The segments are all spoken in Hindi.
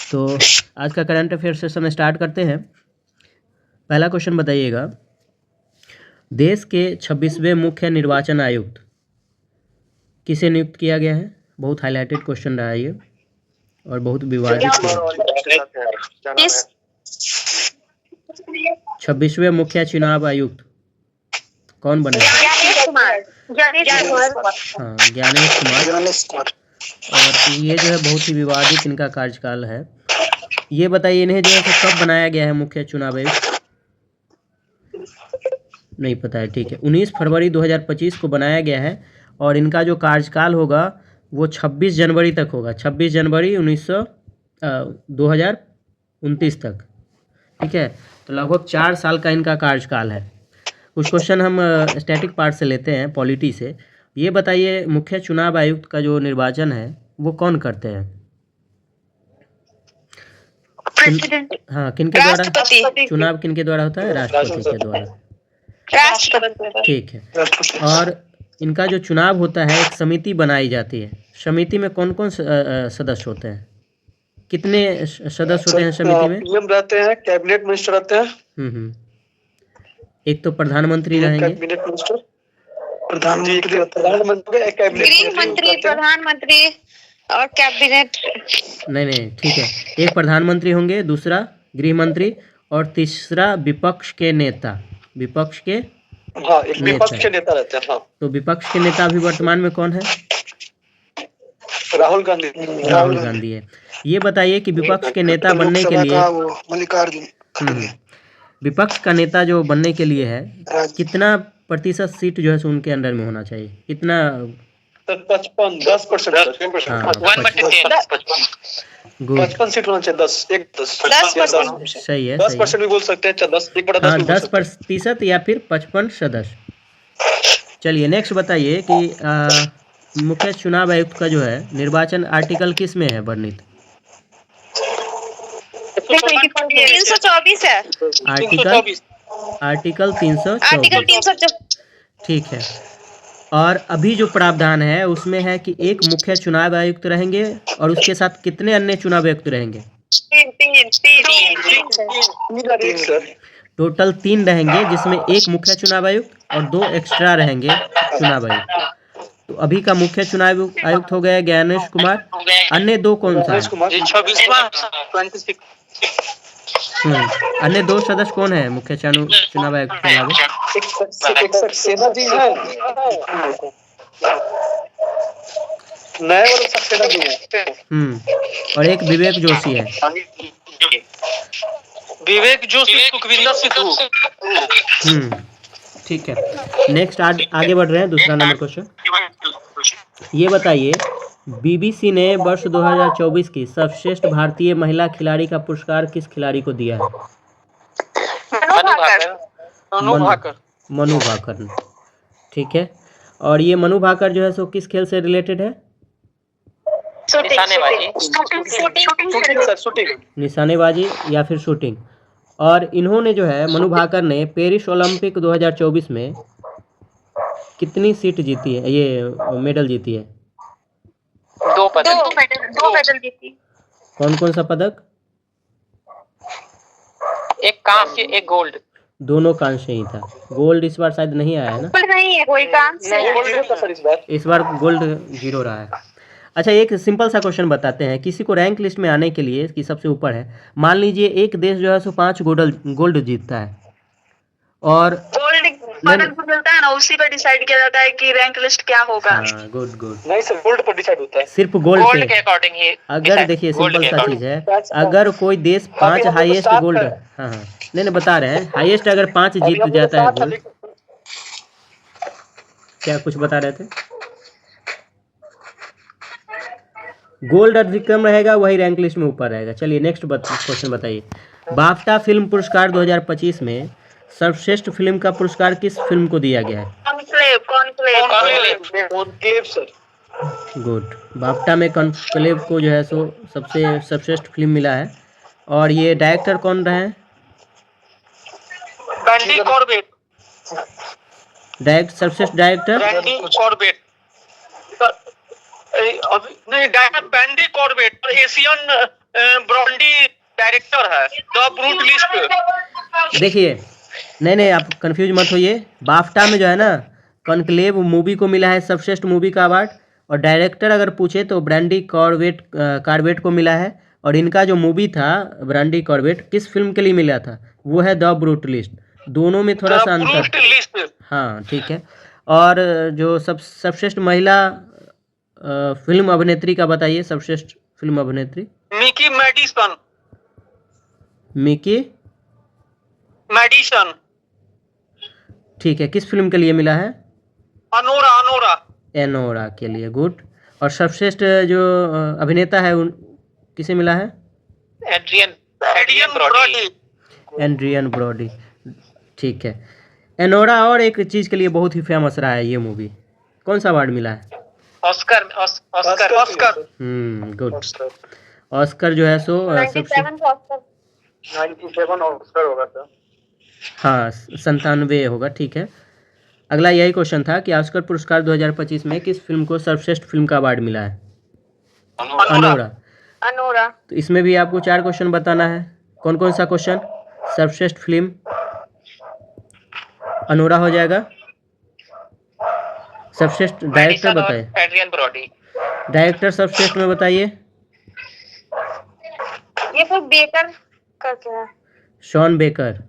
तो आज का करंट अफेयर सेशन स्टार्ट करते हैं। पहला क्वेश्चन बताइएगा, देश के 26वें मुख्य निर्वाचन आयुक्त किसे नियुक्त किया गया है? बहुत हाईलाइटेड क्वेश्चन रहा है ये और बहुत विवादित। 26वें मुख्य चुनाव आयुक्त कौन बने? हाँ, ज्ञानेश कुमार। और ये जो है बहुत ही विवादित इनका कार्यकाल है। ये बताइए इन्हें जो है कब बनाया गया है मुख्य चुनाव आयुक्त? नहीं पता है, ठीक है। 19 फरवरी 2025 को बनाया गया है और इनका जो कार्यकाल होगा वो 26 जनवरी तक होगा, 26 जनवरी 2029 तक, ठीक है। तो लगभग 4 साल का इनका कार्यकाल है। कुछ क्वेश्चन हम स्टैटिक पार्ट से लेते हैं, पॉलिटी से। ये बताइए मुख्य चुनाव आयुक्त का जो निर्वाचन है वो कौन करते हैं? हाँ, किनके द्वारा चुनाव किनके द्वारा होता है? राष्ट्रपति के द्वारा, ठीक है। और इनका जो चुनाव होता है एक समिति बनाई जाती है। समिति में कौन कौन सदस्य होते हैं? कितने सदस्य होते हैं समिति में? पीएम रहते हैं, कैबिनेट मिनिस्टर रहते हैं। एक तो प्रधानमंत्री रहेंगे, कैबिनेट मिनिस्टर, प्रधानमंत्री, गृह मंत्री, प्रधानमंत्री और कैबिनेट। नहीं, ठीक है। एक प्रधानमंत्री होंगे, दूसरा गृह मंत्री और तीसरा विपक्ष के नेता। विपक्ष के विपक्ष के नेता रहते हैं। हाँ। तो विपक्ष के नेता अभी वर्तमान में कौन है? राहुल गांधी। राहुल गांधी है। ये बताइए कि विपक्ष के नेता बनने के लिए मल्लिकार्जुन, विपक्ष का नेता जो बनने के लिए है कितना प्रतिशत सीट जो है उनके अंडर में होना चाहिए? कितना? 55, 10%। गुड, 55 सीट होना चाहिए। 10% सही है। 10% भी बोल सकते हैं। 10% या फिर 55 सदस्य। चलिए नेक्स्ट बताइए कि मुख्य चुनाव आयुक्त का जो है निर्वाचन आर्टिकल किस में है वर्णित? 324 है। आर्टिकल 324, ठीक है। और अभी जो प्रावधान है उसमें है कि एक मुख्य चुनाव आयुक्त रहेंगे और उसके साथ कितने अन्य चुनाव आयुक्त रहेंगे? 3। टोटल 3 रहेंगे, जिसमें एक मुख्य चुनाव आयुक्त और 2 एक्स्ट्रा रहेंगे चुनाव आयुक्त। तो अभी का मुख्य चुनाव आयुक्त हो गया ज्ञानेश कुमार। अन्य 2 कौन सा है? अन्य 2 सदस्य कौन है मुख्य चुनाव आयुक्त के अलावा? और एक विवेक जोशी है। सुखविंदर सिद्धू। ठीक है। नेक्स्ट आगे बढ़ रहे हैं, दूसरा नंबर क्वेश्चन। ये बताइए बीबीसी ने वर्ष 2024 की सर्वश्रेष्ठ भारतीय महिला खिलाड़ी का पुरस्कार किस खिलाड़ी को दिया है? मनु भाकर, ठीक है। और ये मनु भाकर जो है सो किस खेल से रिलेटेड है? निशानेबाजी या फिर शूटिंग। और इन्होंने जो है मनु भाकर ने पेरिस ओलंपिक 2024 में कितनी सीट जीती है, ये मेडल जीती है? 2 मेडल जीती। कौन कौन सा पदक? एक कांस्य, एक गोल्ड। दोनों कांस्य ही था। गोल्ड इस बार शायद नहीं आया है ना? नहीं है कोई कांस्य। इस बार गोल्ड 0 रहा है। अच्छा, एक सिंपल सा क्वेश्चन बताते हैं। किसी को रैंक लिस्ट में आने के लिए कि सबसे ऊपर है, मान लीजिए एक देश जो है सो 5 गोल्ड जीतता है और गोल्ड मिलता है ना, उसी पर डिसाइड किया जाता है कि रैंक लिस्ट क्या होगा। हाँ, गुड। नहीं सर, गोल्ड पर डिसाइड होता है। सिर्फ गोल्ड के अकॉर्डिंग ही। अगर देखिए सिंपल सा चीज है, अगर कोई देश 5 हाईएस्ट गोल्ड, हाँ नहीं बता रहे हैं, हाईएस्ट अगर 5 जीत जाता है गोल्ड। क्या कुछ बता रहे थे? गोल्ड अधिकतम रहेगा वही रैंक लिस्ट में ऊपर रहेगा। चलिए नेक्स्ट क्वेश्चन बताइए। बाफ्टा फिल्म पुरस्कार 2025 में सर्वश्रेष्ठ फिल्म का पुरस्कार किस फिल्म को दिया गया है? Conclave sir. गुड। बाफ्टा में कॉन्क्लेव को जो है सो सबसे सर्वश्रेष्ठ फिल्म मिला है। और ये डायरेक्टर कौन रहे हैं? सर्वश्रेष्ठ डायरेक्टर नहीं, डायरेक्टर बैंडी कॉर्बेट। एशियन ब्रॉन्डी डायरेक्टर है द ब्रूट लिस्ट। देखिए, नहीं आप कंफ्यूज मत होइए। बाफ्टा में जो है ना, कॉन्क्लेव मूवी को मिला है सर्वश्रेष्ठ मूवी का अवार्ड, और डायरेक्टर अगर पूछे तो ब्रैंडी कॉर्बेट को मिला है। और इनका जो मूवी था ब्रैंडी कॉर्बेट, किस फिल्म के लिए मिला था, वो है द ब्रूटलिस्ट। दोनों में थोड़ा सा अंतर। हाँ ठीक है। और जो सर्वश्रेष्ठ महिला फिल्म अभिनेत्री का बताइए, सर्वश्रेष्ठ फिल्म अभिनेत्री। Mikey Madison. Mikey Madison. ठीक है, किस फिल्म के लिए मिला है? अनोरा। अनोरा। एनोरा के लिए, गुड। और सर्वश्रेष्ठ जो अभिनेता है उन किसे मिला है? Adrien Brody. एड्रियन ब्रॉडी, ठीक है। एनोरा और एक चीज के लिए बहुत ही फेमस रहा है ये मूवी, कौन सा अवार्ड मिला है? ऑस्कर। गुड। ऑस्कर जो है सो सबसे 97 ऑस्कर होगा सर। हाँ 97 होगा, ठीक है। अगला यही क्वेश्चन था कि ऑस्कर पुरस्कार 2025 में किस फिल्म को सर्वश्रेष्ठ फिल्म का अवार्ड मिला है? अनोरा। अनोरा। तो इसमें भी आपको 4 क्वेश्चन बताना है। कौन कौन सा क्वेश्चन? सर्वश्रेष्ठ फिल्म अनोरा हो जाएगा। सर्वश्रेष्ठ डायरेक्टर बताइए। Adrien Brody. डायरेक्टर सर्वश्रेष्ठ में बताइए। ये तो बेकर का क्या है? शॉन बेकर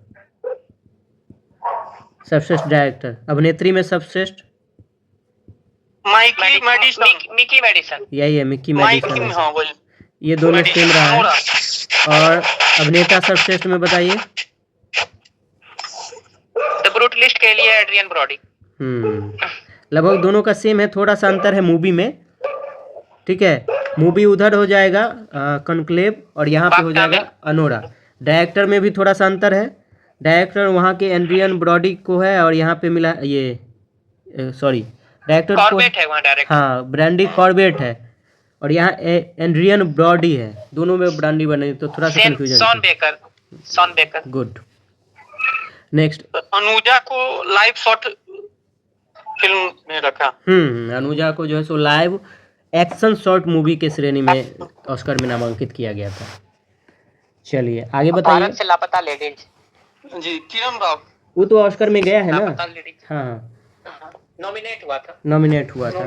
सर्वश्रेष्ठ डायरेक्टर। अभिनेत्री में सर्वश्रेष्ठ मिकी मेडिसन। यही है, मिकी मेडिसन। हाँ वही। ये दोनों सेम रहा है। और अभिनेता सर्वश्रेष्ठ में बताइए। द ब्रूटलिस्ट के लिए एड्रियन ब्रॉडी। लगभग दोनों का सेम है, थोड़ा सा अंतर है मूवी में, ठीक है। मूवी उधर हो जाएगा कॉन्क्लेव, और यहाँ पे हो जाएगा अनोरा। डायरेक्टर में भी थोड़ा सा अंतर है। डायरेक्टर वहाँ के एड्रियन ब्रॉडी को है, और यहाँ पे मिला ये सॉरी डायरेक्टर कॉर्बेट है वहाँ डायरेक्टर। हाँ ब्रैंडी कॉर्बेट है, और यहाँ एड्रियन ब्रॉडी है। दोनों में ब्रांडी बने तो थोड़ा सा confusion. Sean Baker. Good. Next, Anuja को लाइव शॉट फिल्म में रखा। अनुजा को जो है सो लाइव एक्शन शॉर्ट मूवी के श्रेणी में ऑस्कर में नामांकित किया गया था। चलिए आगे बताइए। भारत से लापता लेडीज। जी किरण राव। वो तो ऑस्कर में गया है ना? लापता लेडीज। हाँ नॉमिनेट हुआ था। नॉमिनेट हुआ था।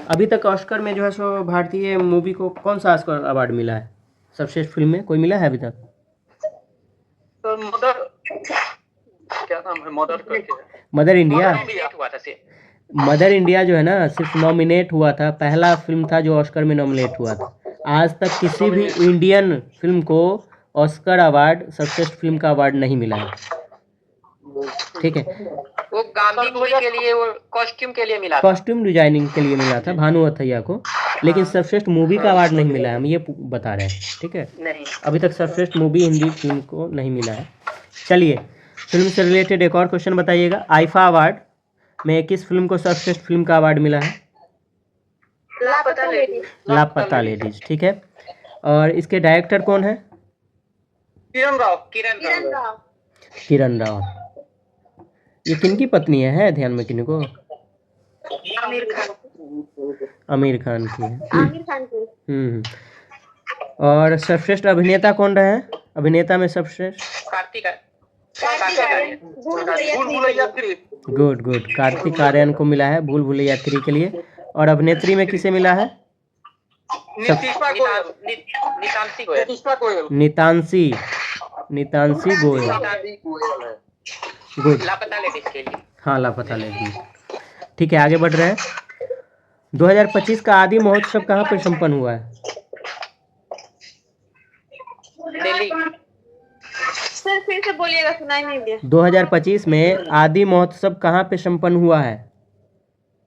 अभी तक ऑस्कर में जो है सो भारतीय मूवी को कौन सा ऑस्कर अवार्ड मिला है? सर्वश्रेष्ठ फिल्म में कोई मिला है अभी तक? सर मदर, क्या नाम है मदर करके? Mother India. हुआ था से। मदर इंडिया जो है ना सिर्फ नॉमिनेट हुआ था, पहला फिल्म था जो ऑस्कर में नॉमिनेट हुआ था। आज तक किसी भी इंडियन फिल्म को ऑस्कर अवार्ड सर्वश्रेष्ठ फिल्म का अवार्ड नहीं मिला है, ठीक है। वो गांधी मूवी के लिए, वो कॉस्ट्यूम के लिए मिला था। कॉस्ट्यूम डिजाइनिंग के लिए मिला था भानु अथैया को, लेकिन सर्वश्रेष्ठ मूवी का अवार्ड नहीं मिला है, हम ये बता रहे हैं, ठीक है। नहीं, अभी तक सर्वश्रेष्ठ मूवी हिंदी फिल्म को नहीं मिला है। चलिए फिल्म से रिलेटेड एक और क्वेश्चन बताइएगा। आईफा अवार्ड में किस फिल्म को सर्वश्रेष्ठ फिल्म का अवार्ड मिला है? लापता लेडीज, ठीक है। और इसके डायरेक्टर कौन है? किरण राव। ये किनकी पत्नी है ध्यान में किनको? आमिर खान की है। और सर्वश्रेष्ठ अभिनेता कौन रहे हैं? अभिनेता में सर्वश्रेष्ठ गुड। कार्तिक आर्यन को मिला है भूल भुलैया 3 के लिए। और अभिनेत्री में किसे मिला है? नितांशी गोयल। गुड। लापता लेडीज के लिए। हाँ लापता लेडीज, ठीक है। आगे बढ़ रहे हैं। 2025 का आदि महोत्सव कहाँ पर संपन्न हुआ है? दिल्ली। सर फिर से बोलिएगा, सुनाई नहीं दिया। 2025 में आदि महोत्सव कहाँ पे संपन्न हुआ है?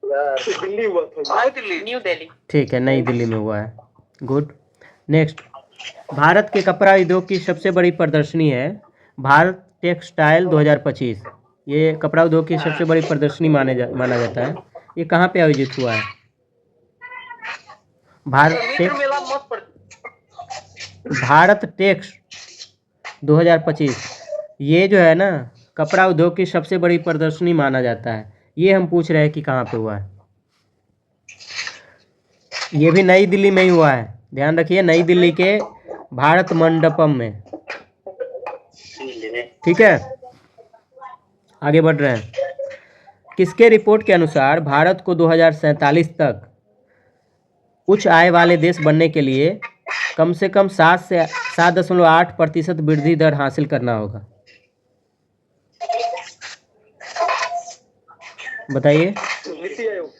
दिल्ली हुआ था। न्यू दिल्ली। ठीक है, नई दिल्ली में हुआ है। गुड। नेक्स्ट, भारत के कपड़ा उद्योग की सबसे बड़ी प्रदर्शनी है भारत टेक्सटाइल 2025। ये कपड़ा उद्योग की सबसे बड़ी प्रदर्शनी माना जाता है। ये कहाँ पे आयोजित हुआ है? भारत टेक्स 2025। ये जो है ना कपड़ा उद्योग की सबसे बड़ी प्रदर्शनी माना जाता है। ये हम पूछ रहे हैं कि कहाँ पे हुआ है। ये भी नई दिल्ली में ही हुआ है, ध्यान रखिए, नई दिल्ली के भारत मंडपम में ठीक है, आगे बढ़ रहे हैं। किसके रिपोर्ट के अनुसार भारत को 2047 तक उच्च आय वाले देश बनने के लिए कम से कम 7.8% वृद्धि दर हासिल करना होगा? बताइए। नीति आयोग।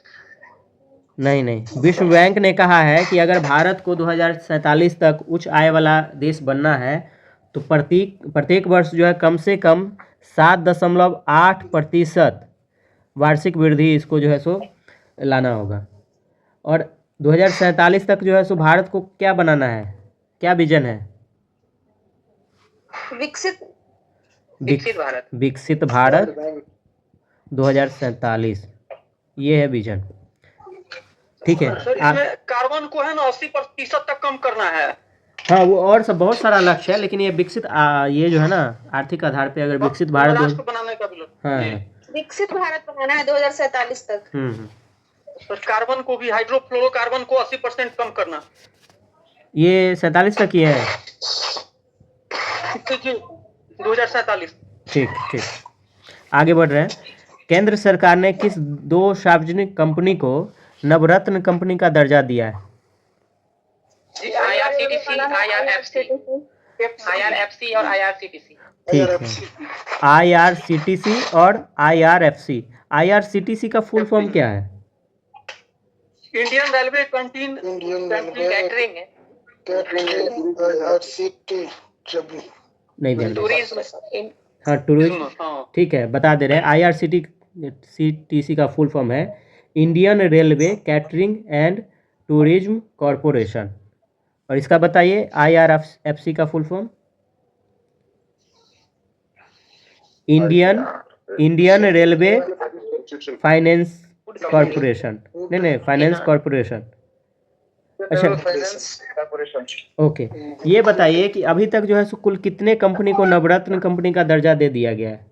नहीं, विश्व बैंक ने कहा है कि अगर भारत को 2047 तक उच्च आय वाला देश बनना है तो प्रत्येक वर्ष जो है कम से कम 7.8% वार्षिक वृद्धि इसको जो है सो लाना होगा। और 2047 तक जो है सो भारत को क्या बनाना है, क्या विजन है? विकसित भारत। विकसित भारत 2047, ये है विजन। ठीक है। सर इसमें कार्बन को है ना 80% तक कम करना है। हाँ, वो और सब बहुत सारा लक्ष्य है, लेकिन ये विकसित ये जो है ना आर्थिक आधार पे अगर विकसित भारत राष्ट्र बनाने का भी हाँ, विकसित भारत बनाना है 2047 तक। सर कार्बन को भी, हाइड्रोफ्लोरोकार्बन को 80% कम करना। ये 47 तक ही है। 2047। ठीक, आगे बढ़ रहे हैं। केंद्र सरकार ने किस 2 सार्वजनिक कंपनी को नवरत्न कंपनी का दर्जा दिया है? IRCTC, IRFC और IRCTC। ठीक है, IRCTC और IRFC। IRCTC का फुल फॉर्म क्या है? इंडियन रेलवे कैंटीन कैटरिंग है। नहीं ध्यान। टूरिज्म। हाँ, टूरिज्म। ठीक है, बता दे रहे हैं। IRCTC का फुल फॉर्म है Indian railway catering and tourism corporation. और इसका बताइए IRFC का full form? Indian railway finance corporation. नहीं, फाइनेंस कॉरपोरेशन। अच्छा, ओके। ये बताइए कि अभी तक जो है सो कुल कितने कंपनी को नवरत्न कंपनी का दर्जा दे दिया गया है?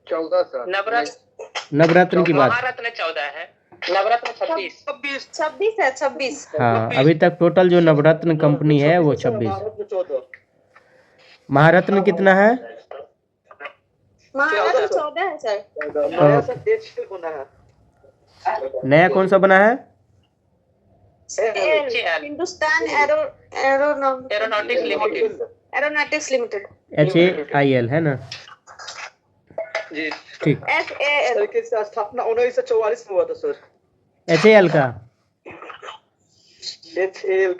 14 सर। नवरत्न की बात। महारत्न 14 है, नवरत्न 26 है। 26 हाँ, अभी तक टोटल जो नवरत्न कंपनी है वो 26। महारत्न कितना है? महारत्न 14 है सर। नया कौन सा बना है? Hindustan aeronautics limited. HAIL है ना? जी ठीक। FAL की स्थापना 1944 में हुआ था सर। HAL का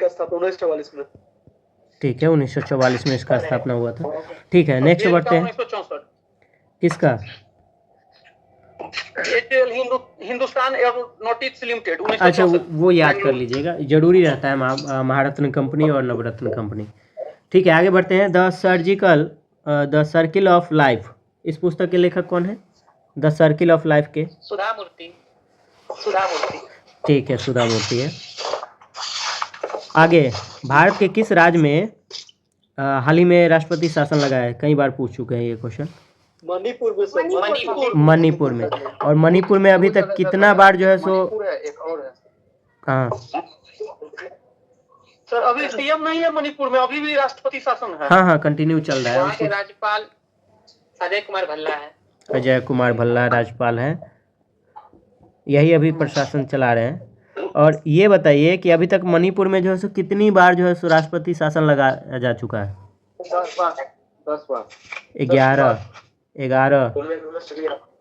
स्थापना 1944 में। ठीक है, 1944 में इसका स्थापना हुआ था। ठीक है, नेक्स्ट बढ़ते हैं। 1964। किसका? Hindustan aeronautics limited. अच्छा, वो याद कर लीजिएगा, जरूरी रहता है महारत्न कंपनी और नवरत्न कंपनी। ठीक है, आगे बढ़ते हैं। द सर्किल ऑफ लाइफ, इस पुस्तक के लेखक कौन है? द सर्किल ऑफ लाइफ के सुधा मूर्ति। ठीक है, सुधा मूर्ति है। आगे, भारत के किस राज्य में हाल ही में राष्ट्रपति शासन लगा है? कई बार पूछ चुके हैं ये क्वेश्चन। मणिपुर में सर। मणिपुर में। और मणिपुर में अभी तक कितना बार जो है सो एक और है। हाँ सर, अभी सीएम नहीं है मणिपुर में, अभी भी राष्ट्रपति शासन है। हाँ, कंटिन्यू चल रहा है। वहाँ के राज्यपाल अजय कुमार भल्ला है। अजय कुमार भल्ला राज्यपाल हैं, यही अभी प्रशासन चला रहे हैं। और ये बताइए कि अभी तक मणिपुर में जो है सो कितनी बार जो है सो राष्ट्रपति शासन लगा जा चुका है? 10 बार।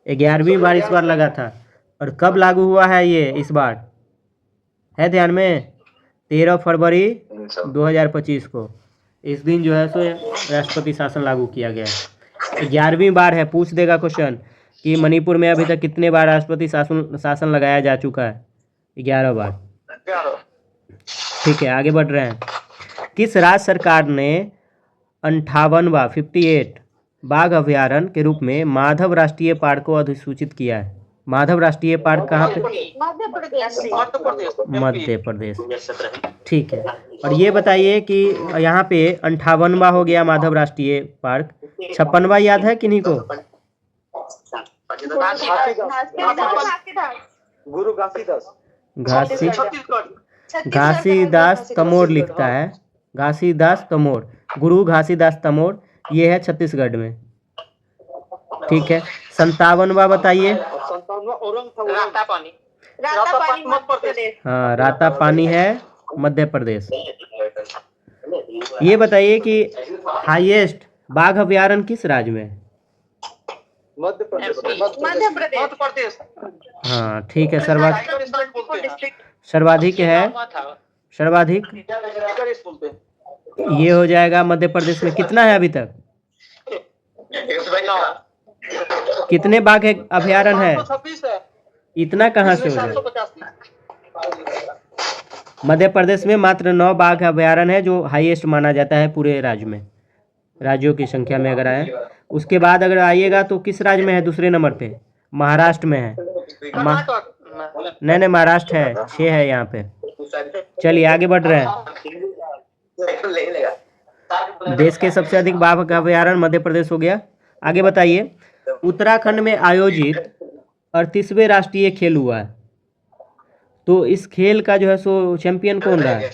11वीं बार इस बार लगा था। और कब लागू हुआ है ये इस बार? है ध्यान में? 13 फरवरी 2025 को इस दिन जो है सो राष्ट्रपति शासन लागू किया गया है। 11वीं बार है। पूछ देगा क्वेश्चन कि मणिपुर में अभी तक कितने बार राष्ट्रपति शासन लगाया जा चुका है? 11 बार। ठीक है, आगे बढ़ रहे हैं। किस राज्य सरकार ने 58वां बाघ अभयारण्य के रूप में माधव राष्ट्रीय पार्क को अधिसूचित किया है? माधव राष्ट्रीय पार्क कहाँ पे? मध्य प्रदेश। ठीक है, और ये बताइए कि यहाँ पे 58वां हो गया माधव राष्ट्रीय पार्क, 56वां याद है किन्हीं को? गुरु घासीदास। घासीदास तमोर लिखता है, घासीदास तमोर, गुरु घासीदास तमोर ये है छत्तीसगढ़ में। ठीक है, 57वां बताइए। 57वां औरंग था, राता पानी। रातापानी मध्य प्रदेश। हाँ, रातापानी है मध्य प्रदेश। ये बताइए कि हाईएस्ट बाघ अभयारण्य किस राज्य में है? मध्य प्रदेश। मध्य प्रदेश। हाँ ठीक है, डिस्ट्रिक्ट। सर्वाधिक है, हुआ था। सर्वाधिक टाइगर स्कूल पे। ये हो जाएगा मध्य प्रदेश में। कितना है अभी तक? 9। कितने बाघ अभयारण्य है? 526 है। इतना कहाँ से हो जाएगा? 785। मध्य प्रदेश में मात्र 9 बाघ अभयारण्य है, जो हाईएस्ट माना जाता है पूरे राज्य में, राज्यों की संख्या में अगर आए। उसके बाद अगर आइएगा तो किस राज्य में है दूसरे नंबर पे? महाराष्ट्र में है। नहीं, महाराष्ट्र है, 6 है यहाँ पे। चलिए आगे बढ़ रहे हैं। देश के सबसे अधिक बाघ का अभयारण्य मध्य प्रदेश हो गया। आगे बताइए, उत्तराखंड में आयोजित 38वें राष्ट्रीय खेल हुआ है, तो इस खेल का जो है सो चैंपियन कौन रहा है?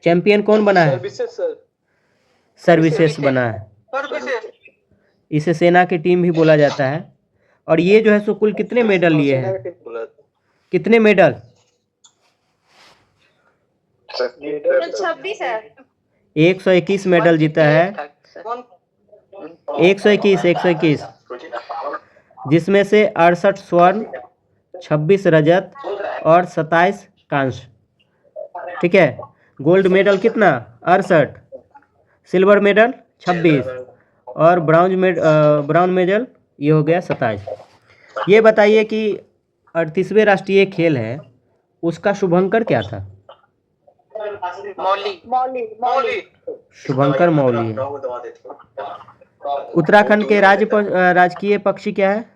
चैंपियन कौन बना है? सर्विसेज बना है। इसे सेना की टीम भी बोला जाता है। और ये जो है सो कुल कितने मेडल लिए हैं? कितने मेडल? 26 है। 121 मेडल जीता है। 121, जिसमें से 68 स्वर्ण, 26 रजत और 27 कांस्य। ठीक है, गोल्ड मेडल कितना? 68, सिल्वर मेडल 26 और ब्राउन मेडल ये हो गया 27। ये बताइए कि 38वें राष्ट्रीय खेल है, उसका शुभंकर क्या था? मौली। शुभंकर मौली है। उत्तराखंड के राजकीय पक्षी क्या है?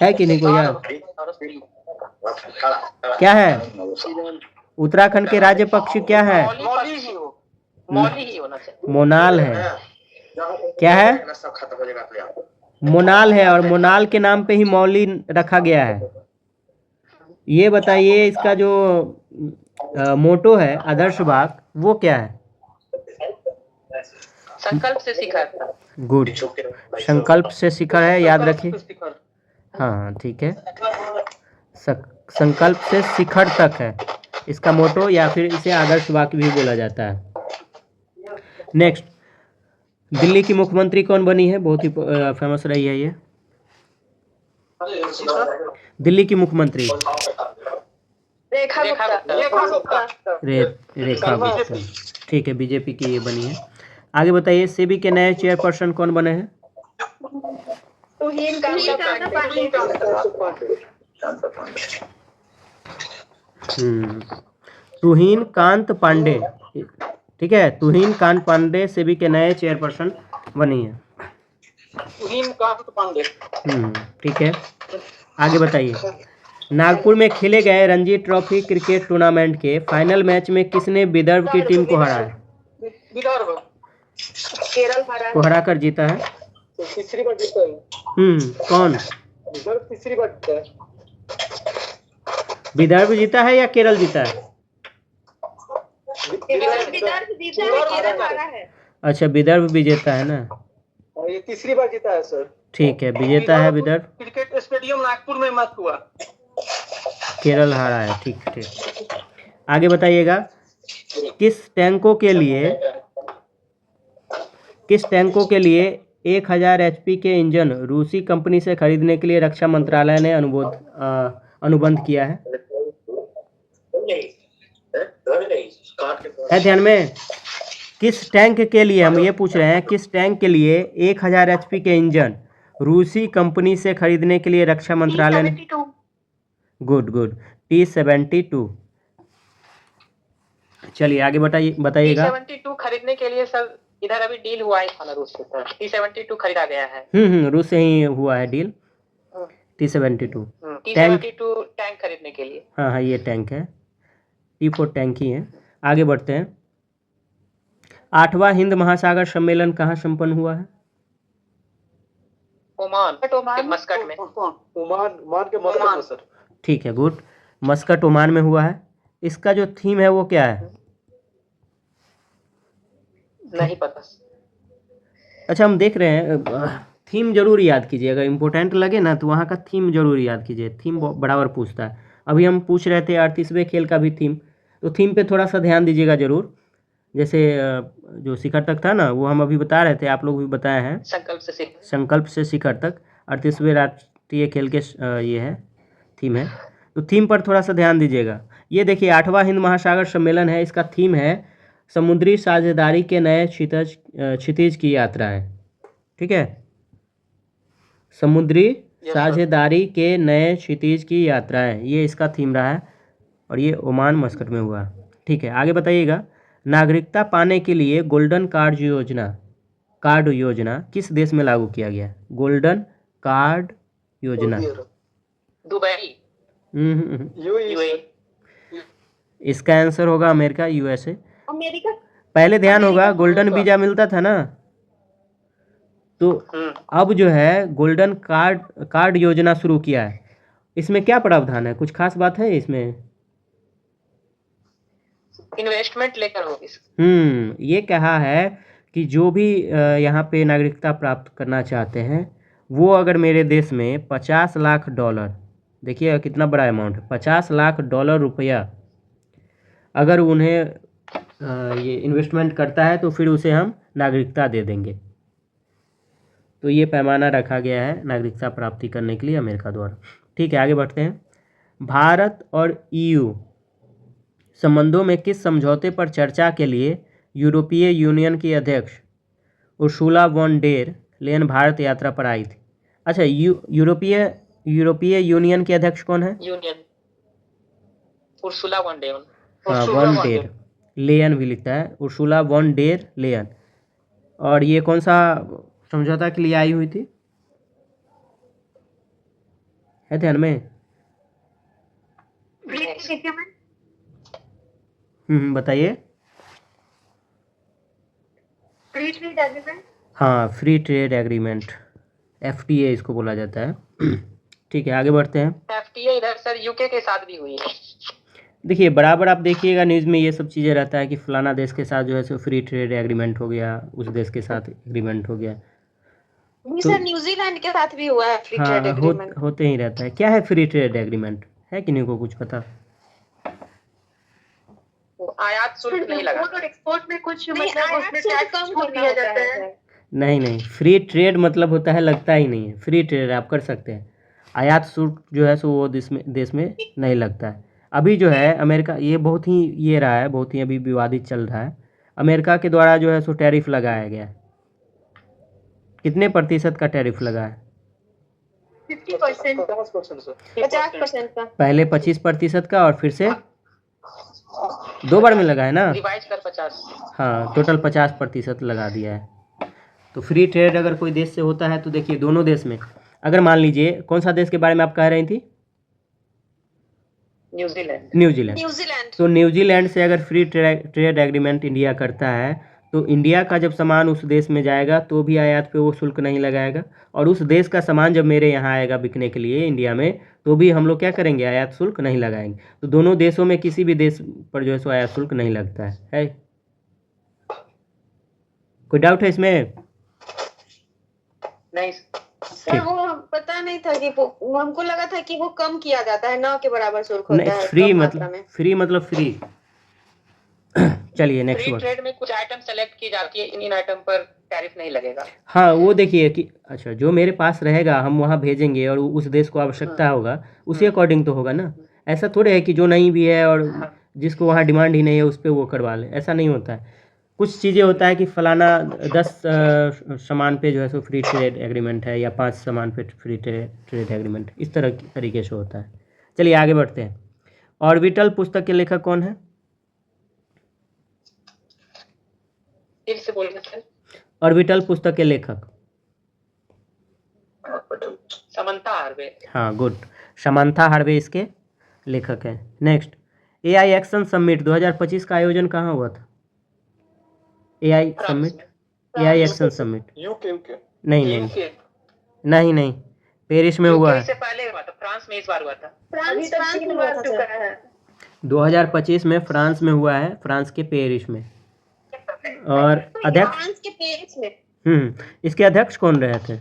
है कि नहीं कोई याद? क्या है? उत्तराखंड के राज्य पक्षी क्या है? मौली ही होना चाहिए। मोनाल है। क्या है? मोनाल है, और मोनाल के नाम पे ही मौली रखा गया है। ये बताइए, इसका जो मोटो है आदर्श बाग, वो क्या है? संकल्प से शिखर। गुड, संकल्प से शिखर है, याद रखिए। हाँ ठीक है, संकल्प से शिखर तक है इसका मोटो, या फिर इसे आदर्श वाक्य भी बोला जाता है। नेक्स्ट, दिल्ली की मुख्यमंत्री कौन बनी है? बहुत ही फेमस रही है ये। दिल्ली की मुख्यमंत्री रेखा गुप्ता। रेखा गुप्ता। ठीक है, बीजेपी की ये बनी है। आगे बताइए, सेबी के नए चेयरपर्सन कौन बने हैं? तुहिन कांत पांडे। ठीक है, तुहिन कांत पांडे सेबी के नए चेयरपर्सन बनी है। ठीक है, आगे बताइए, नागपुर में खेले गए रणजी ट्रॉफी क्रिकेट टूर्नामेंट के फाइनल मैच में किसने विदर्भ की टीम को हराया? को हरा कर जीता है। तीसरी बार जीता है। कौन? तीसरी बार जीता है। विदर्भ जीता है या केरल जीता है? विदर्भ जीता है, केरल हारा है। अच्छा, विदर्भ विजेता है ना। ये तीसरी बार जीता है सर। ठीक है, विजेता है विदर्भ। क्रिकेट स्टेडियम नागपुर में मैच हुआ, केरल हारा है। ठीक ठीक, आगे बताइएगा, किस टैंकों के लिए 1000 HP के इंजन रूसी कंपनी से खरीदने के लिए रक्षा मंत्रालय ने अनुबंध किया है? ध्यान में, किस टैंक के लिए, हम ये पूछ रहे हैं, किस टैंक के लिए 1000 HP के इंजन रूसी कंपनी से खरीदने के लिए रक्षा मंत्रालय ने? Good, T-72। चलिए आगे बताइएगा। T-72 खरीदने के लिए सर इधर अभी डील हुआ है ना रूस से, सर T-72 खरीदा गया है। रूस से ही हुआ है डील। T-72 टैंक खरीदने के लिए। हाँ, ये टैंक है, T-4 टैंक ही है। आगे बढ़ते हैं, 8वां हिंद महासागर सम्मेलन कहाँ संपन्न हुआ है? ओमान के मस्कट में। ओमान में सर। ठीक है, गुड, मस्कट ओमान में हुआ है। इसका जो थीम है वो क्या है? नहीं पता। अच्छा, हम देख रहे हैं, थीम जरूर याद कीजिए, अगर इम्पोर्टेंट लगे ना तो वहाँ का थीम जरूर याद कीजिए, थीम बराबर पूछता है। अभी हम पूछ रहे थे 38वें खेल का भी थीम, तो थीम पे थोड़ा सा ध्यान दीजिएगा जरूर। जैसे जो शिखर तक था ना, वो हम अभी बता रहे थे, आप लोग भी बताए हैं, संकल्प से शिखर तक 38वें राष्ट्रीय खेल के ये है, थीम है। तो थीम पर थोड़ा सा ध्यान दीजिएगा। ये देखिए 8वां हिंद महासागर सम्मेलन है, इसका थीम है समुद्री साझेदारी के नए क्षितिज की यात्रा है। ठीक है, समुद्री साझेदारी के नए क्षितिज की यात्राएं, ये इसका थीम रहा है, और ये ओमान मस्कट में हुआ। ठीक है, आगे बताइएगा। नागरिकता पाने के लिए गोल्डन कार्ड योजना किस देश में लागू किया गया? गोल्डन कार्ड योजना दुबई, इसका आंसर होगा अमेरिका, यूएसए। अमेरिका। पहले ध्यान होगा गोल्डन वीजा मिलता था ना, तो अब जो है गोल्डन कार्ड योजना शुरू किया है। इसमें क्या प्रावधान है, कुछ खास बात है इसमें? इन्वेस्टमेंट लेकर होगी। ये कहा है कि जो भी यहाँ पे नागरिकता प्राप्त करना चाहते हैं, वो अगर मेरे देश में 50 लाख डॉलर, देखिए कितना बड़ा अमाउंट है, 50 लाख डॉलर रुपया अगर उन्हें ये इन्वेस्टमेंट करता है तो फिर उसे हम नागरिकता दे देंगे। तो ये पैमाना रखा गया है नागरिकता प्राप्ति करने के लिए अमेरिका द्वारा। ठीक है, आगे बढ़ते हैं। भारत और ईयू संबंधों में किस समझौते पर चर्चा के लिए यूरोपीय यूनियन की अध्यक्ष Ursula von der Leyen Bharat यात्रा पर आई थी? अच्छा, यूरोपीय यूनियन के अध्यक्ष कौन है? Ursula von der. हाँ, वॉन डेर लेयन भी लिखता है, उर्सुला वॉन डेर लेयन। और ये कौन सा समझौता के लिए आई हुई थी, है ध्यान में? बताइए। Free trade agreement. हाँ, फ्री ट्रेड एग्रीमेंट, FTA इसको बोला जाता है। ठीक है, आगे बढ़ते हैं। FTA इधर सर यूके के साथ भी हुई है। देखिए बराबर आप देखिएगा न्यूज़ में ये सब चीज़ें रहता है कि फलाना देश के साथ जो है सो फ्री ट्रेड एग्रीमेंट हो गया, उस देश के साथ एग्रीमेंट हो गया। तो सर न्यूजीलैंड के साथ भी हुआ है फ्री ट्रेड एग्रीमेंट। होते ही रहता है। क्या है फ्री ट्रेड एग्रीमेंट, है कि नहीं को कुछ पता? आयात शुल्क नहीं लगा, और एक्सपोर्ट में कुछ मतलब उसमें टैक्स कम कर दिया जाता है। नहीं, फ्री ट्रेड मतलब होता है लगता ही नहीं है। फ्री ट्रेड आप कर सकते हैं, आयात शुल्क जो है सो वो देश में नहीं लगता है। अभी जो है अमेरिका, ये बहुत ही ये रहा है, बहुत ही अभी विवादित चल रहा है। अमेरिका के द्वारा जो है सो टैरिफ लगाया गया है। कितने प्रतिशत का टैरिफ लगा है? 50%, 50% का। पहले 25% का, और फिर से 2 बार में लगा है ना, रिवाइज कर 50। हाँ, टोटल 50% लगा दिया है। तो फ्री ट्रेड अगर कोई देश से होता है तो देखिए दोनों देश में, अगर मान लीजिए कौन सा देश के बारे में आप कह रही थी? न्यूजीलैंड। तो न्यूजीलैंड से अगर फ्री ट्रेड एग्रीमेंट इंडिया करता है तो इंडिया का जब सामान उस देश में जाएगा तो भी आयात पे वो शुल्क नहीं लगाएगा, और उस देश का सामान जब मेरे यहाँ आएगा बिकने के लिए इंडिया में, तो भी हम लोग क्या करेंगे, आयात शुल्क नहीं लगाएंगे। तो दोनों देशों में किसी भी देश पर जो है सो आयात शुल्क नहीं लगता है। कोई डाउट है इसमें? नहीं सर, वो पता नहीं था कि वो हमको लगा था कि वो कम किया जाता है, ना के बराबर शुल्क होता है। फ्री मतलब फ्री। चलिए नेक्स्ट वर्ड। ट्रेड में कुछ आइटम सेलेक्ट की जाती है, इन आइटम पर टैरिफ नहीं लगेगा। हाँ, वो देखिए कि अच्छा जो मेरे पास रहेगा हम वहाँ भेजेंगे, और उस देश को आवश्यकता होगा उसी अकॉर्डिंग तो होगा ना। ऐसा थोड़े है कि जो नहीं भी है और जिसको वहाँ डिमांड ही नहीं है उस पर वो करवा ले, ऐसा नहीं होता है। कुछ चीज़ें होता है कि फलाना 10 सामान पे जो है सो फ्री ट्रेड एग्रीमेंट है, या 5 सामान पे फ्री ट्रेड एग्रीमेंट, इस तरह की तरीके से होता है। चलिए आगे बढ़ते हैं। ऑर्बिटल पुस्तक के लेखक कौन है? फिर से बोलिए सर। ऑर्बिटल पुस्तक के लेखक समंथा हार्वे। हाँ, गुड, समंथा हार्वे इसके लेखक हैं। नेक्स्ट, AI एक्शन समिट 2025 का आयोजन कहाँ हुआ था? AI एक्शन समिट नहीं, पेरिस में हुआ है। इससे पहले हुआ था, फ्रांस में इस बार हुआ था। फ्रांस में हुआ था 2025 में फ्रांस में हुआ है, फ्रांस के पेरिस में। और अध्यक्ष फ्रांस के पेरिस में। इसके अध्यक्ष कौन रहे थे?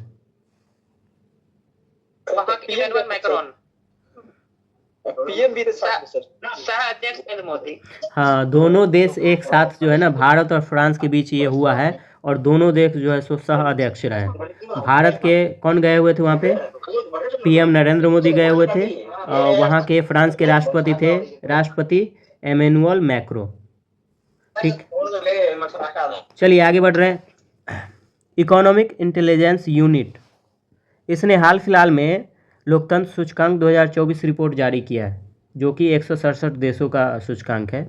वहाँ के इमैनुअल मैक्रोन, पीएम भी थे साथ में सर। सह अध्यक्ष नरेंद्र मोदी। हाँ, दोनों देश एक साथ जो है ना, भारत और फ्रांस के बीच ये हुआ है और दोनों देश जो है सो सह अध्यक्ष रहे। भारत के कौन गए हुए थे वहाँ पे? पीएम नरेंद्र मोदी गए हुए थे और वहाँ के फ्रांस के राष्ट्रपति थे राष्ट्रपति एमेनुअल मैक्रो। ठीक, चलिए आगे बढ़ रहे हैं। इकोनॉमिक इंटेलिजेंस यूनिट, इसने हाल फिलहाल में लोकतंत्र सूचकांक 2024 रिपोर्ट जारी किया है, जो कि 167 देशों का सूचकांक है।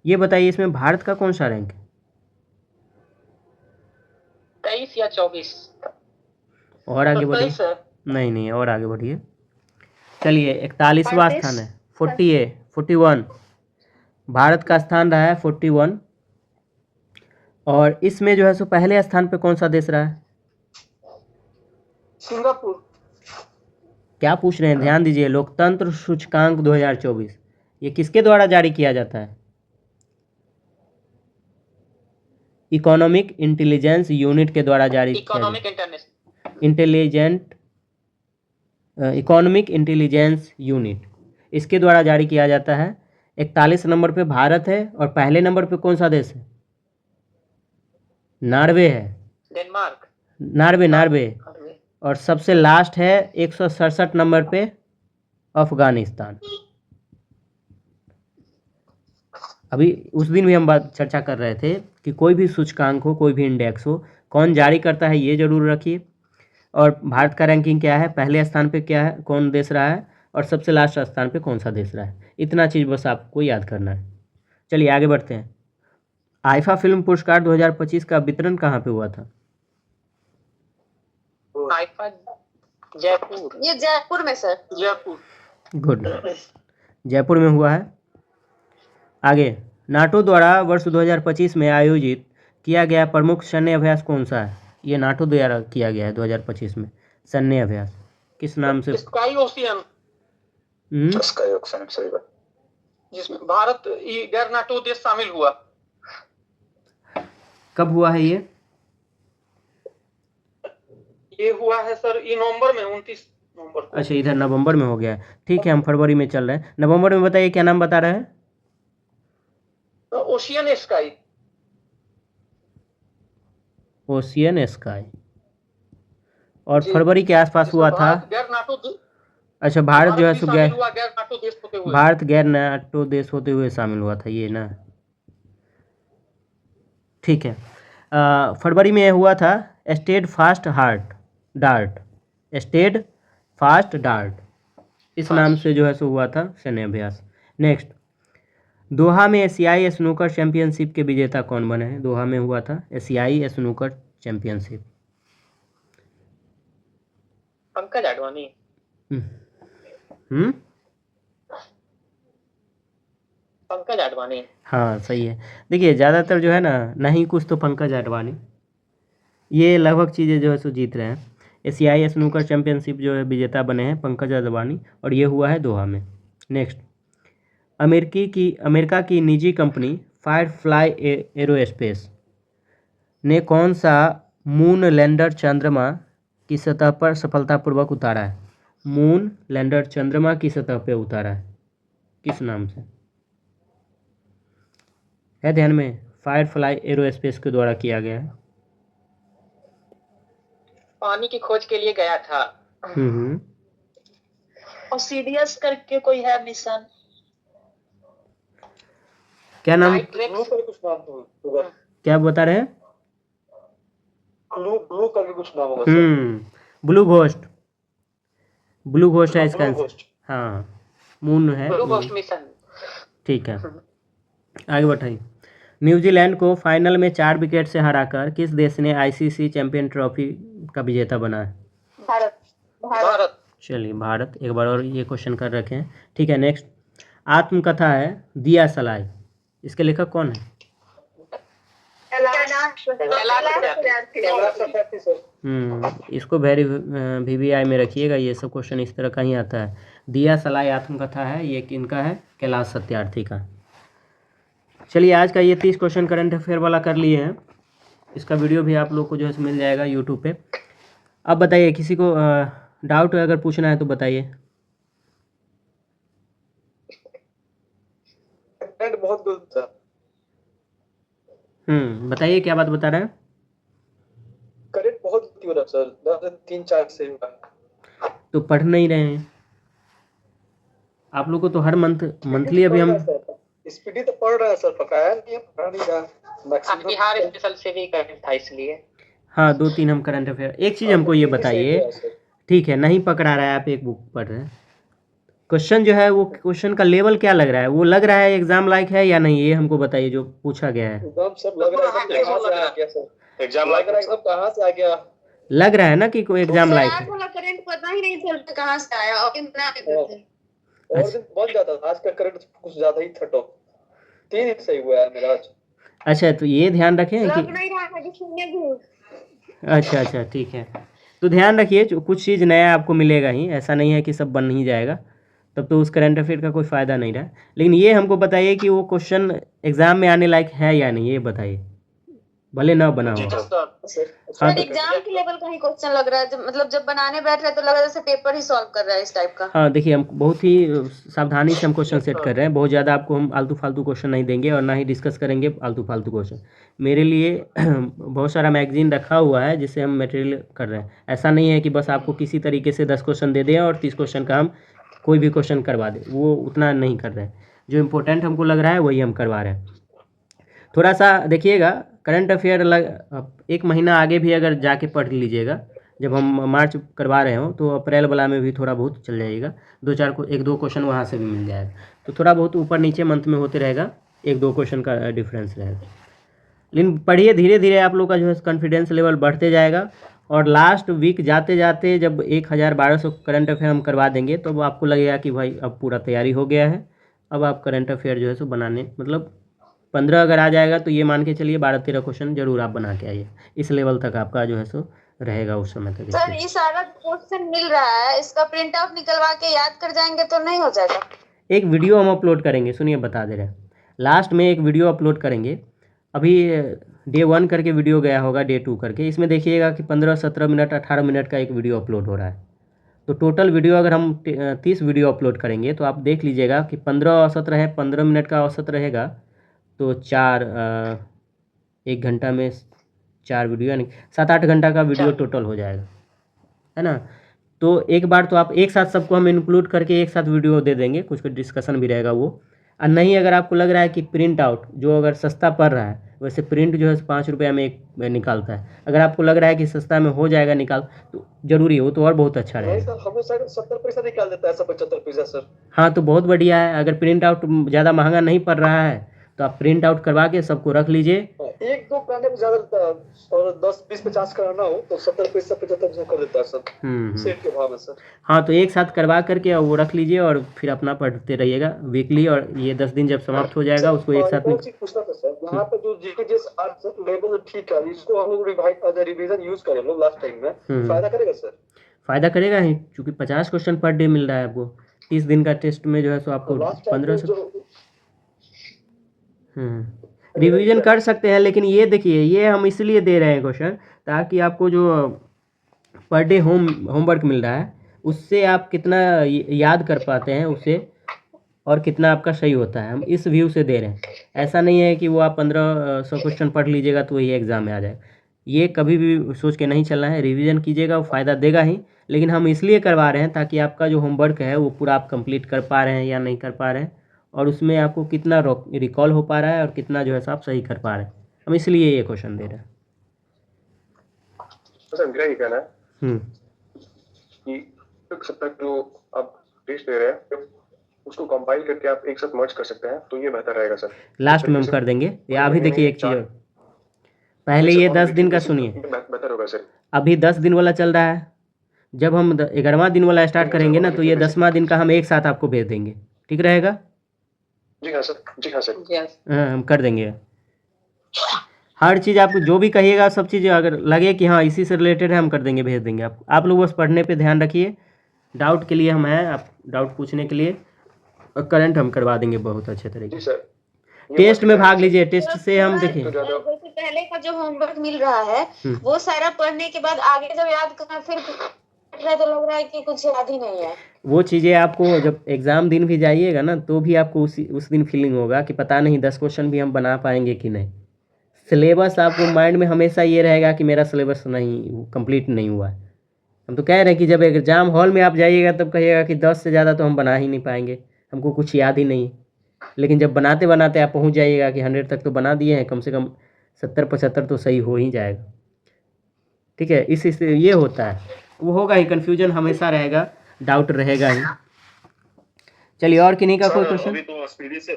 ये बताइए इसमें भारत का कौन सा रैंक है? 23 या 24। और आगे बढ़िए। नहीं, और आगे बढ़िए। चलिए 41वां स्थान है, 41 भारत का स्थान रहा है 41। और इसमें जो है सो पहले स्थान पे कौन सा देश रहा है? सिंगापुर। क्या पूछ रहे हैं, ध्यान दीजिए। लोकतंत्र सूचकांक 2024 ये किसके द्वारा जारी किया जाता है? इकोनॉमिक इंटेलिजेंस यूनिट के द्वारा जारी किया जाता है। इकोनॉमिक इंटेलिजेंस यूनिट, इसके द्वारा जारी किया जाता है। 41 नंबर पे भारत है और पहले नंबर पे कौन सा देश है? नॉर्वे है। डेनमार्क। नॉर्वे। और सबसे लास्ट है 167 नंबर पे अफगानिस्तान। अभी उस दिन भी हम बात चर्चा कर रहे थे कि कोई भी सूचकांक हो, कोई भी इंडेक्स हो, कौन जारी करता है ये जरूर रखिए। और भारत का रैंकिंग क्या है, पहले स्थान पे क्या है, कौन देश रहा है, और सबसे लास्ट स्थान पे कौन सा देश रहा है। इतना चीज़ बस आपको याद करना है। चलिए आगे बढ़ते हैं। आईफा फिल्म पुरस्कार 2025 का वितरण कहाँ पे हुआ था? आईफा जयपुर। ये जयपुर में सर। जयपुर। गुड, जयपुर में हुआ है। आगे, नाटो द्वारा वर्ष 2025 में आयोजित किया गया प्रमुख सैन्य अभ्यास कौन सा है? ये नाटो द्वारा किया गया है 2025 में सैन्य अभ्यास, किस नाम से? Sky ocean. स्काई ओशियन, सही बात, जिसमें भारत गैर नाटो देश शामिल हुआ। कब हुआ है ये? ये हुआ है सर ये नवंबर में, 29 नवंबर को। अच्छा, इधर नवंबर में हो गया है। ठीक है, हम फरवरी में चल रहे हैं। नवंबर में बताइए क्या नाम बता रहे हैं? Ocean sky. Ocean sky. और फरवरी के आसपास हुआ था। गैर नाटो। अच्छा, भारत जो है सो गैर नाटो देश होते हुए। भारत गैर नाटो देश होते हुए शामिल हुआ था ये ना। ठीक है, फरवरी में हुआ था स्टेड फास्ट डार्ट, इस नाम से जो है सो हुआ था सैन्य अभ्यास। नेक्स्ट, दोहा में एशियाई स्नूकर चैंपियनशिप के विजेता कौन बने हैं? दोहा में हुआ था एशियाई स्नूकर चैंपियनशिप। पंकज आडवाणी। पंकज आडवाणी। हाँ सही है। देखिए ज़्यादातर जो है ना, नहीं कुछ तो पंकज आडवाणी, ये लगभग चीज़ें जो है सो जीत रहे हैं। एशियाई स्नूकर चैंपियनशिप जो है विजेता बने हैं पंकज आडवाणी, और ये हुआ है दोहा में। नेक्स्ट, अमेरिका की निजी कंपनी फायरफ्लाई एरोस्पेस ने कौन सा मून लैंडर चंद्रमा की सतह पर सफलतापूर्वक उतारा है? मून लैंडर चंद्रमा की सतह पर उतारा है, किस नाम से है? ध्यान में, फायरफ्लाई एरोस्पेस के द्वारा किया गया है। पानी की खोज के लिए गया था। और सीडीएस करके कोई है मिशन, क्या नाम? क्या बता रहे हैं? ब्लू करके कुछ नाम होगा। ब्लू घोस्ट है इसका आंसर। हाँ, मून है ब्लू घोस्ट मिशन। ठीक है, आगे बढ़ाइए। न्यूजीलैंड को फाइनल में 4 विकेट से हराकर किस देश ने आईसीसी चैंपियन ट्रॉफी का विजेता बना है? भारत। चलिए भारत, एक बार और ये क्वेश्चन कर रखे हैं। ठीक है, नेक्स्ट, आत्मकथा है दिया सलाई, इसके लेखक कौन है? इसको VVI में रखिएगा, ये सब क्वेश्चन इस तरह का ही आता है। दिया सलाई आत्मकथा है, ये किनका है? कैलाश सत्यार्थी का। चलिए आज का ये 30 क्वेश्चन करंट अफेयर वाला कर लिए हैं। इसका वीडियो भी आप लोग को जो है मिल जाएगा यूट्यूब पे। अब बताइए, किसी को डाउट अगर पूछना है तो बताइए। करंट बहुत गुड था। बताइए क्या बात बता रहे हैं। करंट बहुत हो रहा सर, 3-4 से तो पढ़ नहीं रहे हैं आप लोग को तो हर मंथली अभी हम स्पीडी तो पढ़ रहा है सर, पकाया नहीं, पढ़ा नहीं रहा। बिहार स्पेशल से भी करंट था इसलिए। हाँ 2-3 हम करंट अफेयर। एक चीज़ हमको ये बताइए, ठीक है नहीं पकड़ा रहा है, आप एक बुक पढ़ रहे हैं, क्वेश्चन जो है वो क्वेश्चन का लेवल क्या लग रहा है, वो लग रहा है एग्जाम लायक है या नहीं, ये हमको बताइए जो पूछा गया है। एकदम सब लग रहा है, कहाँ से आ गया सर, एग्जाम लायक एकदम कहाँ से आ गया। लग रहा है ना कि कोई एग्जाम लायक है। करंट पता ही नहीं चलता कहाँ से आया और कितना और दिन बन जाता था, आज का करंट कुछ ज्यादा ही थटो 3 दिन सही हुआ है मेरा आज। अच्छा तो ये ध्यान रखें कि लग नहीं रहा था कि सुनने भी। अच्छा ठीक है, तो ध्यान रखिए कुछ चीज़ नया आपको मिलेगा ही, ऐसा नहीं है कि सब बन ही जाएगा, तब तो उस करंट अफेयर का कोई फ़ायदा नहीं रहा। लेकिन ये हमको बताइए कि वो क्वेश्चन एग्ज़ाम में आने लायक है या नहीं, ये बताइए, भले ना बना हो। सर एग्जाम के लेवल का ही क्वेश्चन लग रहा है, मतलब जब बनाने बैठ रहे तो लग रहा है जैसे पेपर ही सॉल्व कर रहा है इस टाइप का। हाँ देखिए, हम बहुत ही सावधानी से हम क्वेश्चन सेट कर रहे हैं, बहुत ज़्यादा आपको हम आलतू फालतू क्वेश्चन नहीं देंगे और ना ही डिस्कस करेंगे आलतू फालतू क्वेश्चन। मेरे लिए बहुत सारा मैगजीन रखा हुआ है जिससे हम मटेरियल कर रहे हैं। ऐसा नहीं है कि बस आपको किसी तरीके से 10 क्वेश्चन दे दें और 30 क्वेश्चन का हम कोई भी क्वेश्चन करवा दें, वो उतना नहीं कर रहे हैं। जो इम्पोर्टेंट हमको लग रहा है वही हम करवा रहे हैं। थोड़ा सा देखिएगा करंट अफेयर 1 महीना आगे भी अगर जाके पढ़ लीजिएगा, जब हम मार्च करवा रहे हो तो अप्रैल वाला में भी थोड़ा बहुत चल जाइएगा, 1-2 क्वेश्चन वहाँ से भी मिल जाएगा, तो थोड़ा बहुत ऊपर नीचे मंथ में होते रहेगा, 1-2 क्वेश्चन का डिफरेंस रहेगा। लेकिन पढ़िए, धीरे धीरे आप लोग का जो है कॉन्फिडेंस लेवल बढ़ते जाएगा और लास्ट वीक जाते जाते जब 1000-1200 करंट अफेयर हम करवा देंगे तो आपको लगेगा कि भाई अब पूरा तैयारी हो गया है, अब आप करंट अफेयर जो है सो बनाने, मतलब 15 अगर आ जाएगा तो ये मान के चलिए 12-13 क्वेश्चन जरूर आप बना के आइए। इस लेवल तक आपका जो है सो रहेगा उस समय तक। सर ये सारा क्वेश्चन मिल रहा है, इसका प्रिंट आउट निकलवा के याद कर जाएंगे तो नहीं हो जाएगा। एक वीडियो हम अपलोड करेंगे, सुनिए बता दे रहे हैं, लास्ट में एक वीडियो अपलोड करेंगे। अभी डे 1 करके वीडियो गया होगा, डे 2 करके, इसमें देखिएगा कि 15-17 मिनट 18 मिनट का एक वीडियो अपलोड हो रहा है। तो टोटल वीडियो अगर हम 30 वीडियो अपलोड करेंगे तो आप देख लीजिएगा कि 15 औसत रहे, 15 मिनट का औसत रहेगा तो 1 घंटा में 4 वीडियो, यानी 7-8 घंटा का वीडियो टोटल हो जाएगा, है ना। तो एक बार तो आप एक साथ सबको हम इंक्लूड करके एक साथ वीडियो दे देंगे, कुछ डिस्कशन भी रहेगा वो। और नहीं अगर आपको लग रहा है कि प्रिंट आउट जो अगर सस्ता पड़ रहा है, वैसे प्रिंट जो है 5 रुपये में एक निकालता है, अगर आपको लग रहा है कि सस्ता में हो जाएगा निकाल, तो जरूरी हो तो और बहुत अच्छा रहेगा। हम 70 पैसा निकाल देता है, 75 पैसा सर। हाँ तो बहुत बढ़िया है, अगर प्रिंट आउट ज़्यादा महंगा नहीं पड़ रहा है तो आप प्रिंट आउट करवा के सबको रख लीजिए। 1-2 कराने में ज्यादा लगता है और 10-20-50 कराना हो तो 70 पैसा 75 पैसा कर देता है सर, सेट के भाव में सर। हाँ तो एक साथ करवा करके वो रख लीजिए और फिर अपना पढ़ते रहिएगा वीकली, और ये 10 दिन जब समाप्त हो जाएगा उसको एक साथ में। पूछना था सर, यहाँ पे जो जीकेजीएस लेवल ठीक है, इसको हम लोग रिवीजन यूज करें लोग लास्ट टाइम में, फायदा करेगा सर? फायदा करेगा ही, क्योंकि 50 क्वेश्चन पर डे मिल रहा है आपको 30 दिन का टेस्ट में जो है सो आपको 15 से रिवीजन कर सकते हैं। लेकिन ये देखिए, ये हम इसलिए दे रहे हैं क्वेश्चन ताकि आपको जो पर डे होमवर्क मिल रहा है उससे आप कितना याद कर पाते हैं उसे, और कितना आपका सही होता है, हम इस व्यू से दे रहे हैं। ऐसा नहीं है कि वो आप 1500 क्वेश्चन पढ़ लीजिएगा तो वही एग्ज़ाम में आ जाए, ये कभी भी सोच के नहीं चलना है। रिवीजन कीजिएगा, वो फ़ायदा देगा ही, लेकिन हम इसलिए करवा रहे हैं ताकि आपका जो होमवर्क है वो पूरा आप कंप्लीट कर पा रहे हैं या नहीं कर पा रहे हैं, और उसमें आपको कितना रिकॉल हो पा रहा है और कितना जो है आप सही कर पा रहे हैं, हम इसलिए ये क्वेश्चन दे रहे हैं। सर मेरा ये कहना है कि सब तक जो आप टेस्ट दे रहे हैं उसको कंपाइल करके आप एक साथ मर्ज कर सकते हैं तो ये बेहतर रहेगा सर। लास्ट में हम कर देंगे, या अभी देखिए एक चीज़, पहले ये 10 दिन का सुनिए, बेहतर होगा सर। अभी 10 दिन वाला चल रहा है, जब हम 11वां दिन वाला स्टार्ट करेंगे ना तो ये 10वां दिन का हम एक साथ आपको भेज देंगे, ठीक रहेगा? जी हाँ सर, जी हाँ सर, हाँ हम कर देंगे। हर चीज़ आपको जो भी कहिएगा सब चीज़ अगर लगे कि हाँ इसी से रिलेटेड है हम कर देंगे, भेज देंगे आपको। आप लोग बस पढ़ने पे ध्यान रखिए, डाउट के लिए हम हैं, आप डाउट पूछने के लिए, और करंट हम करवा देंगे बहुत अच्छे तरीके से। टेस्ट में भाग लीजिए, टेस्ट से हम देखिए। जैसे पहले का जो होमवर्क मिल रहा है वो सारा पढ़ने के बाद आगे जब याद करना फिर तो लग रहा है कि कुछ याद ही नहीं है। वो चीज़ें आपको जब एग्ज़ाम दिन भी जाइएगा ना तो भी आपको उस दिन फीलिंग होगा कि पता नहीं 10 क्वेश्चन भी हम बना पाएंगे कि नहीं। सिलेबस आपको माइंड में हमेशा ये रहेगा कि मेरा सिलेबस नहीं कंप्लीट नहीं हुआ है। हम तो कह रहे हैं कि जब एग्ज़ाम हॉल में आप जाइएगा तब कहिएगा कि 10 से ज़्यादा तो हम बना ही नहीं पाएंगे, हमको कुछ याद ही नहीं। लेकिन जब बनाते बनाते आप पहुंच जाइएगा कि 100 तक तो बना दिए हैं, कम से कम 70-75 तो सही हो ही जाएगा। ठीक है, इस ये होता है, वो होगा ही, कन्फ्यूजन हमेशा रहेगा, डाउट रहेगा ही। चलिए और किन्हीं का कोई क्वेश्चन? अभी तो स्पीडी से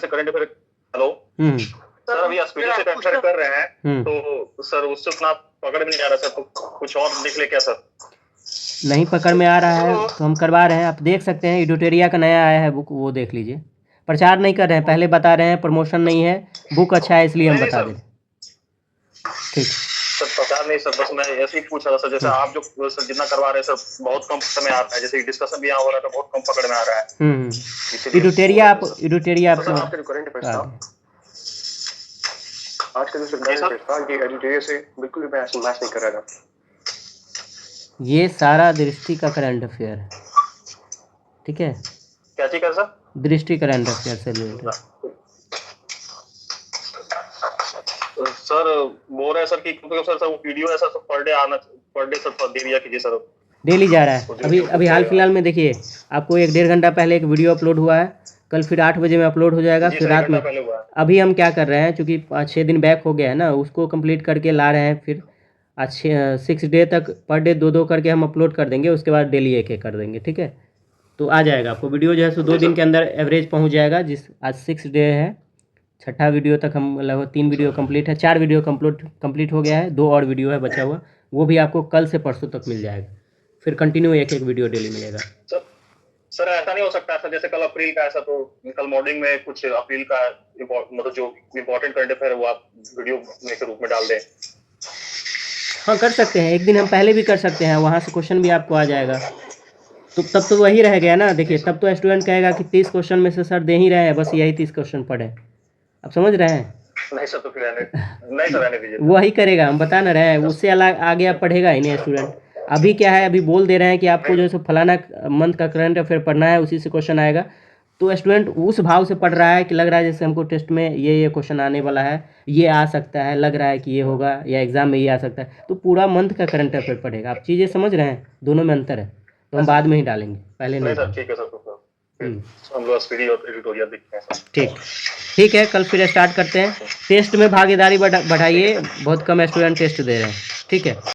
करंट अफेयर, हेलो सर, अभी स्पीडी से करंट अफेयर कर रहे हैं तो सर उससे उतना पकड़ नहीं आ रहा सर, तो कुछ और देख ले क्या सर? नहीं पकड़ में आ रहा है तो हम करवा रहे हैं, आप देख सकते हैं। एडिटोरिया का नया आया है बुक, वो देख लीजिए। प्रचार नहीं कर रहे हैं, पहले बता रहे हैं, प्रमोशन नहीं है, बुक अच्छा है इसलिए हम बता दे रहे हैं। ठीक सर, प्रचार नहीं सर, बस मैं ऐसे ही पूछ रहा था सर, जैसे आप जो सर जितना करवा रहे हैं सर बहुत कम समय आ रहा है, जैसे डिस्कशन भी यहाँ हो रहा है तो बहुत कम पकड़ में आ रहा है। एडिटोरिया आप आपके जो करंट अफेयर्स था आज का जो करंट अफेयर्स था ये एडिटोरियल से बिल्कुल भी मैच नहीं कर रहा था। ये सारा दृष्टि का करंट अफेयर है। ठीक है, क्या चीज कर सर? दृष्टि करंट अफेयर से रिलेटेड। सर बोल रहे हैं सर कि सर वो वीडियो है सर पर डे सर दे दिया कीजिए सर। डेली जा रहा है। अभी हाल फिलहाल में देखिए, आपको 1-1.5 घंटा पहले एक वीडियो अपलोड हुआ है, कल फिर 8 बजे में अपलोड हो जाएगा, फिर रात में। अभी हम क्या कर रहे हैं, चूँकि 5-6 दिन बैक हो गया है ना, उसको कंप्लीट करके ला रहे हैं। फिर आज 6 डे तक पर डे 2-2 करके हम अपलोड कर देंगे, उसके बाद डेली 1-1 कर देंगे। ठीक है, तो आ जाएगा आपको वीडियो जो है सो 2 दिन के अंदर एवरेज पहुंच जाएगा। आज 6 डे है, 6ठा वीडियो तक हम लगभग 3 वीडियो कंप्लीट है, 4 वीडियो कंप्लीट हो गया है, 2 और वीडियो है बचा हुआ, वो भी आपको कल से परसों तक मिल जाएगा। फिर कंटिन्यू 1-1 वीडियो डेली मिलेगा। सर ऐसा नहीं हो सकता सर, जैसे कल अप्रैल का ऐसा, तो कल मॉर्निंग में कुछ अप्रैल का मतलब जो इम्पोर्टेंट करंट अफेयर है वो आप वीडियो के रूप में डाल दें? हाँ कर सकते हैं, एक दिन हम पहले भी कर सकते हैं, वहाँ से क्वेश्चन भी आपको आ जाएगा। तो तब तो वही रह गया ना। देखिए तब तो स्टूडेंट कहेगा कि 30 क्वेश्चन में से सर दे ही रहे हैं, बस यही 30 क्वेश्चन पढ़े। आप समझ रहे हैं? नहीं सर, तो फिर नहीं सर, रहने दीजिए। वही करेगा, हम बता ना रहे हैं, उससे अलग आगे आप पढ़ेगा ही नहीं स्टूडेंट। अभी क्या है, अभी बोल दे रहे हैं कि आपको जो है फलाना मंथ का करंट अफेयर पढ़ना है, उसी से क्वेश्चन आएगा, तो स्टूडेंट उस भाव से पढ़ रहा है कि लग रहा है जैसे हमको टेस्ट में ये क्वेश्चन आने वाला है, ये आ सकता है, लग रहा है कि ये होगा, या एग्जाम में ये आ सकता है, तो पूरा मंथ का करंट अफेयर पढ़ेगा। आप चीज़ें समझ रहे हैं, दोनों में अंतर है, तो हम बाद में ही डालेंगे, पहले नहीं। ठीक है सर, हम लोग स्पीडी और एडिटोरियल देखते हैं सर। ठीक है, कल फिर स्टार्ट करते हैं। टेस्ट में भागीदारी बढ़ाइए, बहुत कम स्टूडेंट टेस्ट दे रहे हैं। ठीक है।